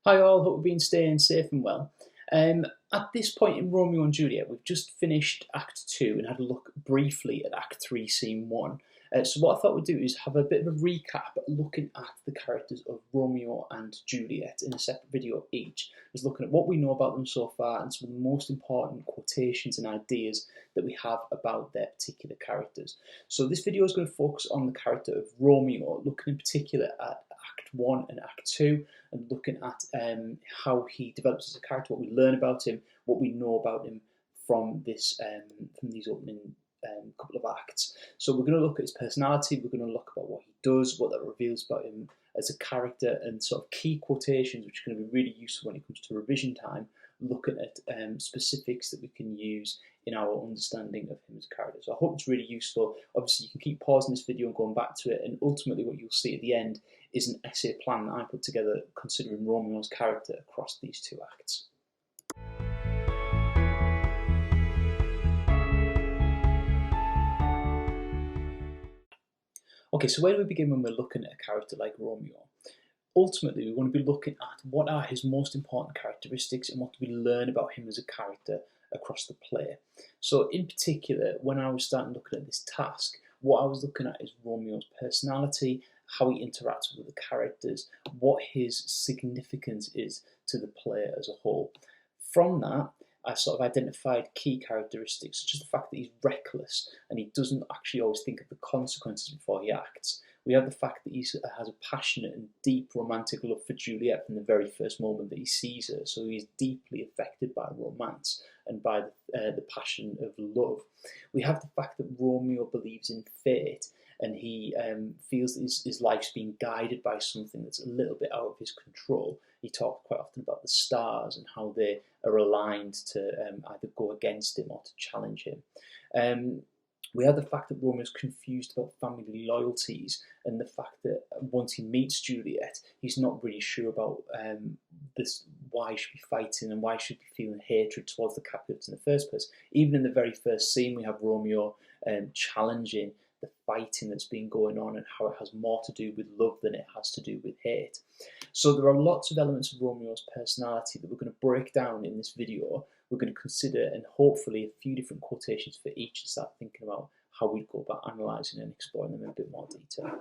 Hi all, hope you've been staying safe and well. At this point in Romeo and Juliet, we've just finished Act 2 and had a look briefly at Act 3, Scene 1. So what I thought we'd do is have a bit of a recap looking at the characters of Romeo and Juliet in a separate video each, just looking at what we know about them so far and some of the most important quotations and ideas that we have about their particular characters. So this video is going to focus on the character of Romeo, looking in particular at Act 1 and Act 2, and looking at how he develops as a character, what we learn about him, what we know about him from these opening couple of acts. So we're going to look at his personality, we're going to look about what he does, what that reveals about him as a character, and sort of key quotations which are going to be really useful when it comes to revision time, looking at specifics that we can use in our understanding of him as a character. So I hope it's really useful. Obviously you can keep pausing this video and going back to it, and ultimately what you'll see at the end is an essay plan that I put together considering Romeo's character across these two acts. Okay, so where do we begin when we're looking at a character like Romeo? Ultimately, we want to be looking at what are his most important characteristics and what do we learn about him as a character across the play. So in particular, when I was starting looking at this task, what I was looking at is Romeo's personality, how he interacts with the characters, what his significance is to the player as a whole. From that, I sort of identified key characteristics, such as the fact that he's reckless and he doesn't actually always think of the consequences before he acts. We have the fact that he has a passionate and deep romantic love for Juliet from the very first moment that he sees her, so he's deeply affected by romance and by the passion of love. We have the fact that Romeo believes in fate, and he feels that his life's being guided by something that's a little bit out of his control. He talks quite often about the stars and how they are aligned to either go against him or to challenge him. We have the fact that Romeo's confused about family loyalties, and the fact that once he meets Juliet, he's not really sure about this, why he should be fighting and why he should be feeling hatred towards the Capulets in the first place. Even in the very first scene, we have Romeo challenging the fighting that's been going on and how it has more to do with love than it has to do with hate. So there are lots of elements of Romeo's personality that we're going to break down in this video. We're going to consider, and hopefully a few different quotations for each, and start thinking about how we'd go about analysing and exploring them in a bit more detail.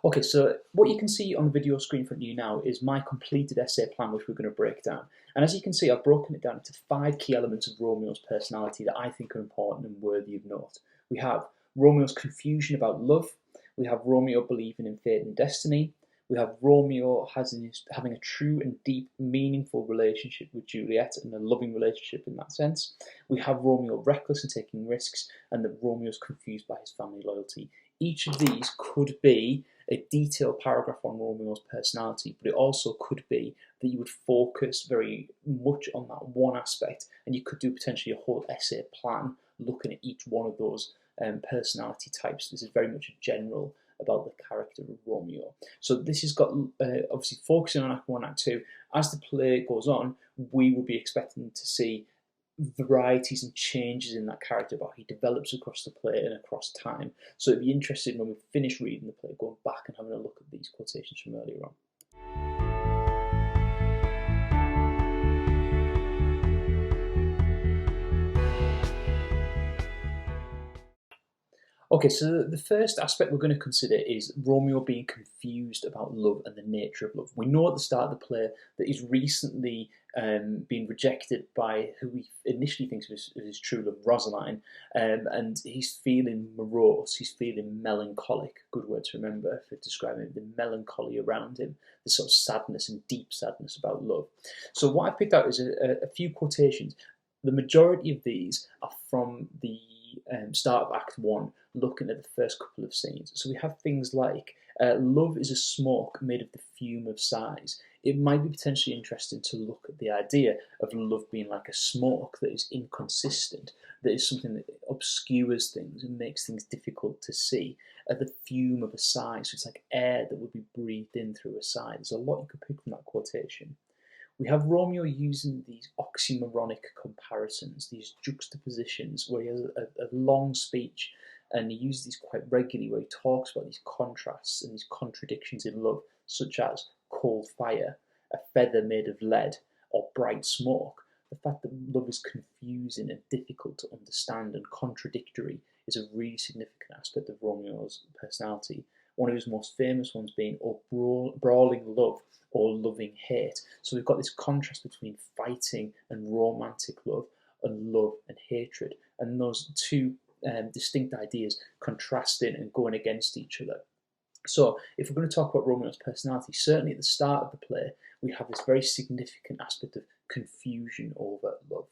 Okay, so what you can see on the video screen in front of you now is my completed essay plan, which we're going to break down. And as you can see, I've broken it down into 5 key elements of Romeo's personality that I think are important and worthy of note. We have Romeo's confusion about love. We have Romeo believing in fate and destiny. We have Romeo having a true and deep, meaningful relationship with Juliet, and a loving relationship in that sense. We have Romeo reckless and taking risks, and that Romeo's confused by his family loyalty. Each of these could be a detailed paragraph on Romeo's personality, but it also could be that you would focus very much on that one aspect, and you could do potentially a whole essay plan looking at each one of those personality types. This is very much a general about the character of Romeo. So this has got obviously focusing on Act 1, Act 2. As the play goes on, we will be expecting to see varieties and changes in that character, but he develops across the play and across time. So it'd be interesting when we finish reading the play, going back and having a look at these quotations from earlier on. Okay, so the first aspect we're going to consider is Romeo being confused about love and the nature of love. We know at the start of the play that he's recently been rejected by who he initially thinks of his true love, Rosaline, and he's feeling morose, he's feeling melancholic, good word to remember for describing the melancholy around him, the sort of sadness and deep sadness about love. So what I've picked out is a few quotations. The majority of these are from the start of Act 1, looking at the first couple of scenes. So we have things like, love is a smoke made of the fume of sighs. It might be potentially interesting to look at the idea of love being like a smoke that is inconsistent, that is something that obscures things and makes things difficult to see. The fume of a sigh, so it's like air that would be breathed in through a sigh. There's a lot you could pick from that quotation. We have Romeo using these oxymoronic comparisons, these juxtapositions, where he has a long speech, and he uses these quite regularly, where he talks about these contrasts and these contradictions in love, such as cold fire, a feather made of lead, or bright smoke. The fact that love is confusing and difficult to understand and contradictory is a really significant aspect of Romeo's personality. One of his most famous ones being brawling love or loving hate. So we've got this contrast between fighting and romantic love and love and hatred, and those two distinct ideas contrasting and going against each other. So if we're going to talk about Romeo's personality, certainly at the start of the play, we have this very significant aspect of confusion over love.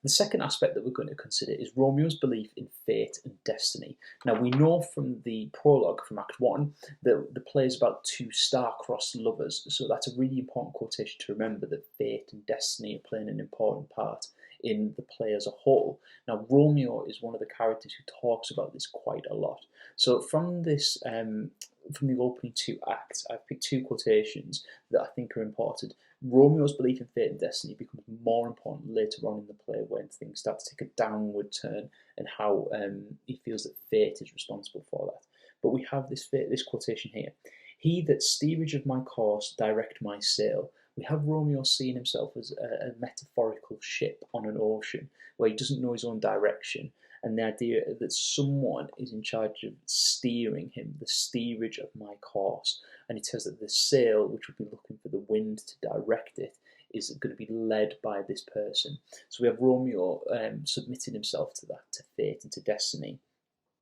The second aspect that we're going to consider is Romeo's belief in fate and destiny. Now, we know from the prologue from Act 1 that the play is about two star-crossed lovers, so that's a really important quotation to remember, that fate and destiny are playing an important part in the play as a whole. Now, Romeo is one of the characters who talks about this quite a lot. So from this, from the opening two acts, I've picked two quotations that I think are important. Romeo's belief in fate and destiny becomes more important later on in the play when things start to take a downward turn, and how he feels that fate is responsible for that. But we have this quotation here: "He that steerage of my course direct my sail." We have Romeo seeing himself as a metaphorical ship on an ocean where he doesn't know his own direction, and the idea that someone is in charge of steering him, the steerage of my course. And it says that the sail, which would be looking for the wind to direct it, is going to be led by this person. So we have Romeo submitting himself to that, to fate and to destiny.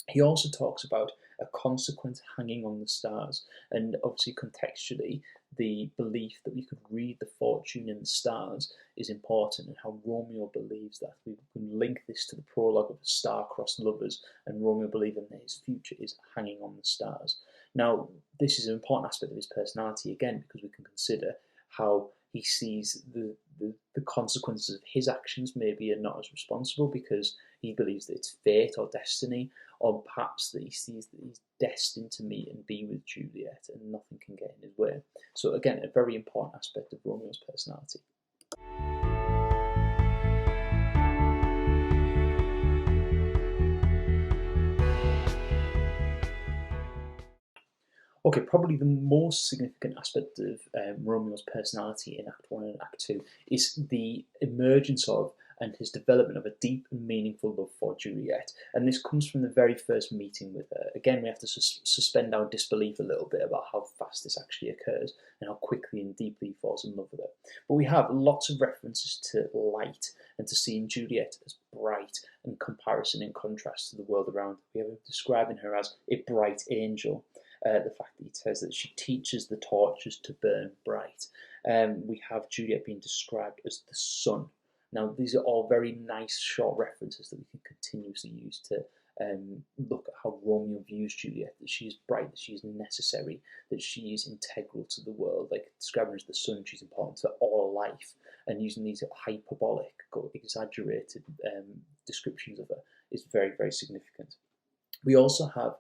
He also talks about a consequence hanging on the stars, and obviously contextually, the belief that we could read the fortune in the stars is important, and how Romeo believes that. We can link this to the prologue of the star-crossed lovers, and Romeo believing that his future is hanging on the stars. Now, this is an important aspect of his personality, again, because we can consider how he sees the consequences of his actions maybe are not as responsible, because he believes that it's fate or destiny, or perhaps that he sees that he's destined to meet and be with Juliet and nothing can get in his way. So again, a very important aspect of Romeo's personality. Okay, probably the most significant aspect of Romeo's personality in Act 1 and Act 2 is the emergence of and his development of a deep and meaningful love for Juliet. And this comes from the very first meeting with her. Again, we have to suspend our disbelief a little bit about how fast this actually occurs and how quickly and deeply he falls in love with her. But we have lots of references to light and to seeing Juliet as bright, in comparison and contrast to the world around. We have him describing her as a bright angel. The fact that he says that she teaches the torches to burn bright. We have Juliet being described as the sun. Now, these are all very nice short references that we can continuously use to look at how Romeo views Juliet, that she is bright, that she is necessary, that she is integral to the world, like describing her as the sun, she's important to all life, and using these hyperbolic, exaggerated descriptions of her is very, very significant. We also have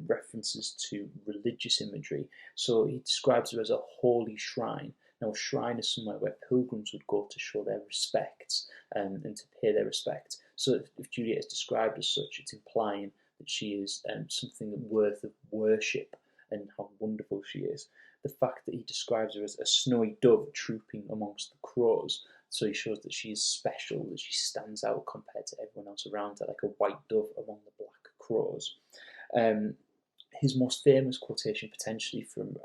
references to religious imagery. So he describes her as a holy shrine. Now, a shrine is somewhere where pilgrims would go to show their respects and to pay their respects. So if Juliet is described as such, it's implying that she is something worth of worship and how wonderful she is. The fact that he describes her as a snowy dove trooping amongst the crows, so he shows that she is special, that she stands out compared to everyone else around her, like a white dove among the black crows. His most famous quotation, potentially from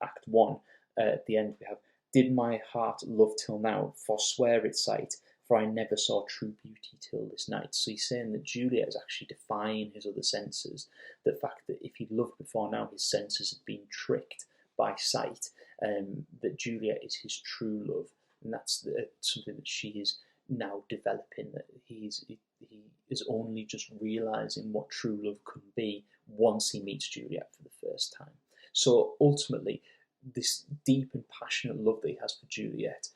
Act 1, at the end we have, "Did my heart love till now, forswear its sight, for I never saw true beauty till this night." So he's saying that Juliet is actually defying his other senses. The fact that if he'd loved before now, his senses had been tricked by sight, that Juliet is his true love, and that's something that she is now developing, that he is only just realizing what true love can be once he meets Juliet for the first time. So ultimately, this deep and passionate love that he has for Juliet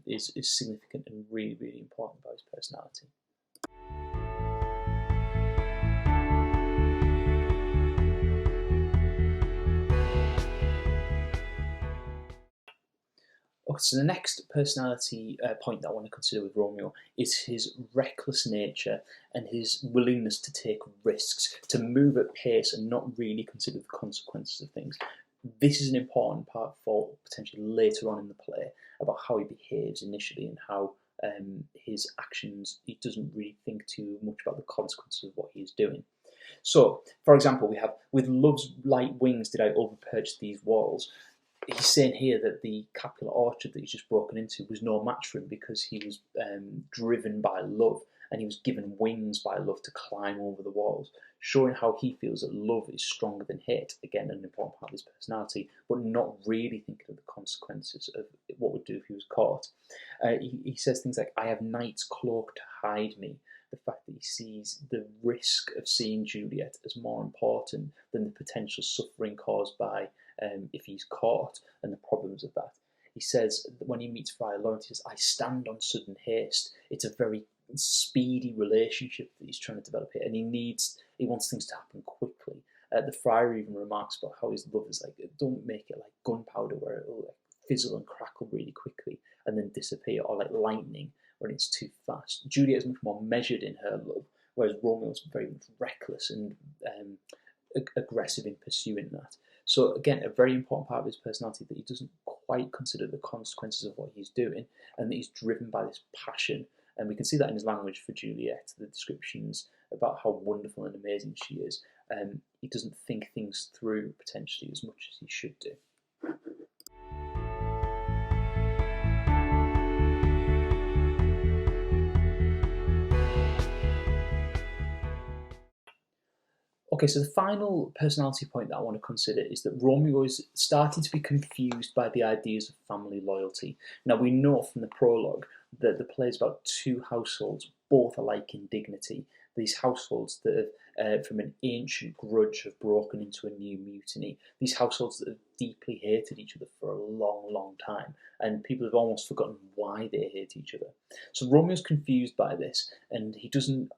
is significant and really, really important about his personality. So the next personality point that I want to consider with Romeo is his reckless nature and his willingness to take risks, to move at pace and not really consider the consequences of things. This is an important part for potentially later on in the play, about how he behaves initially and how his actions, he doesn't really think too much about the consequences of what he's doing. So, for example, we have, with love's light wings did I overperch these walls. He's saying here that the Capulet orchard that he's just broken into was no match for him because he was driven by love, and he was given wings by love to climb over the walls, showing how he feels that love is stronger than hate. Again, an important part of his personality, but not really thinking of the consequences of what would do if he was caught. He says things like, I have night's cloak to hide me. The fact that he sees the risk of seeing Juliet as more important than the potential suffering caused by if he's caught and the problems of that. He says that when he meets Friar Lawrence, he says, I stand on sudden haste. It's a very speedy relationship that he's trying to develop here, and he wants things to happen quickly. The friar even remarks about how his love is like, don't make it like gunpowder where it will like fizzle and crackle really quickly and then disappear, or like lightning when it's too fast. Juliet is much more measured in her love, whereas Romeo is very much reckless and aggressive in pursuing that. So again, a very important part of his personality, that he doesn't quite consider the consequences of what he's doing, and that he's driven by this passion. And we can see that in his language for Juliet, the descriptions about how wonderful and amazing she is. He doesn't think things through potentially as much as he should do. Okay, so the final personality point that I want to consider is that Romeo is starting to be confused by the ideas of family loyalty. Now, we know from the prologue that the play is about two households, both alike in dignity. These households that have, from an ancient grudge, have broken into a new mutiny. These households that have deeply hated each other for a long, long time, and people have almost forgotten why they hate each other. So Romeo's confused by this, and he doesn't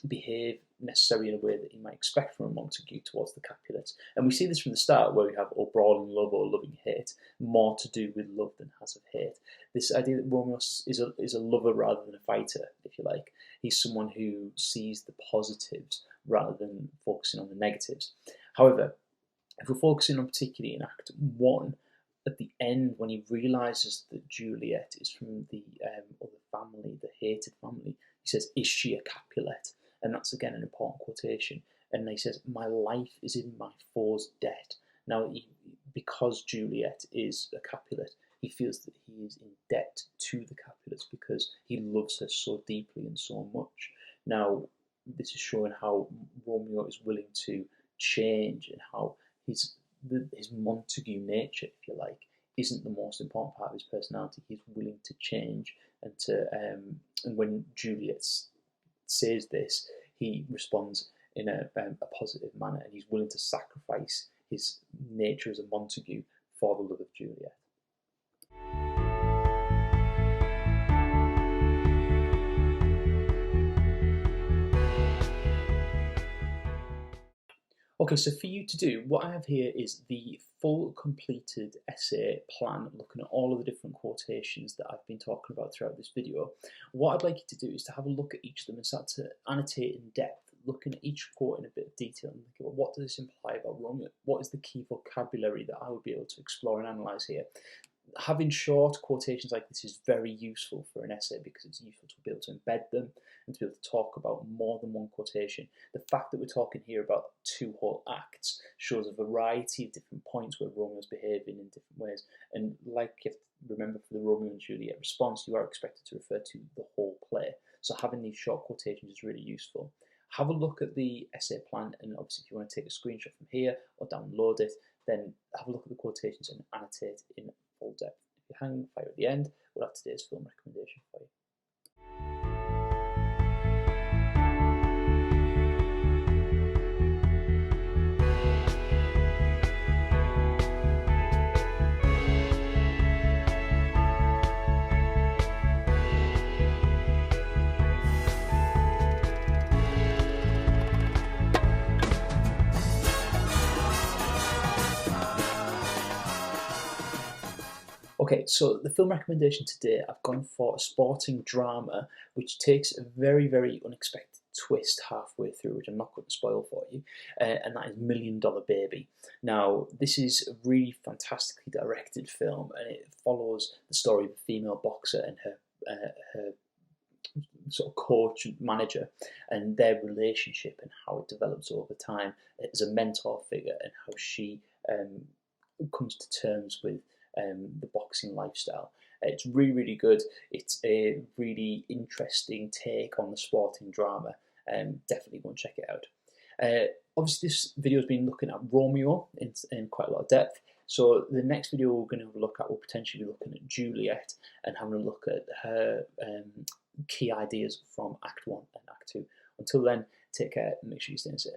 behave necessarily in a way that you might expect from a Montague towards the Capulets. And we see this from the start, where we have or brawling love or loving hate, more to do with love than has of hate. This idea that Romeo is a lover rather than a fighter, if you like. He's someone who sees the positives rather than focusing on the negatives. However, if we're focusing on particularly in Act 1, at the end, when he realises that Juliet is from the other family, the hated family, he says, is she a Capulet? And that's again an important quotation. And he says, my life is in my foe's debt. Now, because Juliet is a Capulet, he feels that he is in debt to the Capulets because he loves her so deeply and so much. Now, this is showing how Romeo is willing to change, and how his Montague nature, if you like, isn't the most important part of his personality. He's willing to change, and and when Juliet says this, he responds in a positive manner, and he's willing to sacrifice his nature as a Montague for the love of Juliet. Okay, so for you to do, what I have here is the full completed essay plan, looking at all of the different quotations that I've been talking about throughout this video. What I'd like you to do is to have a look at each of them and start to annotate in depth, looking at each quote in a bit of detail and think about, what does this imply about Romeo? What is the key vocabulary that I would be able to explore and analyse here? Having short quotations like this is very useful for an essay, because it's useful to be able to embed them and to be able to talk about more than one quotation. The fact that we're talking here about 2 whole acts shows a variety of different points where Romeo's behaving in different ways. And like you have to remember, for the Romeo and Juliet response, you are expected to refer to the whole play. So having these short quotations is really useful. Have a look at the essay plan, and obviously if you want to take a screenshot from here or download it, then have a look at the quotations and annotate in full depth. If you hang fire at the end, we'll have today's film recommendation for you. Okay, so the film recommendation today, I've gone for a sporting drama which takes a very, very unexpected twist halfway through, which I'm not going to spoil for you, and that is Million Dollar Baby. Now, this is a really fantastically directed film, and it follows the story of a female boxer and her sort of coach and manager, and their relationship and how it develops over time as a mentor figure, and how she comes to terms with the boxing lifestyle. It's really, really good. It's a really interesting take on the sporting drama. Definitely go and check it out. Obviously, this video has been looking at Romeo in quite a lot of depth. So the next video we're going to have a look at will potentially be looking at Juliet and having a look at her key ideas from Act 1 and Act 2. Until then, take care and make sure you stay safe.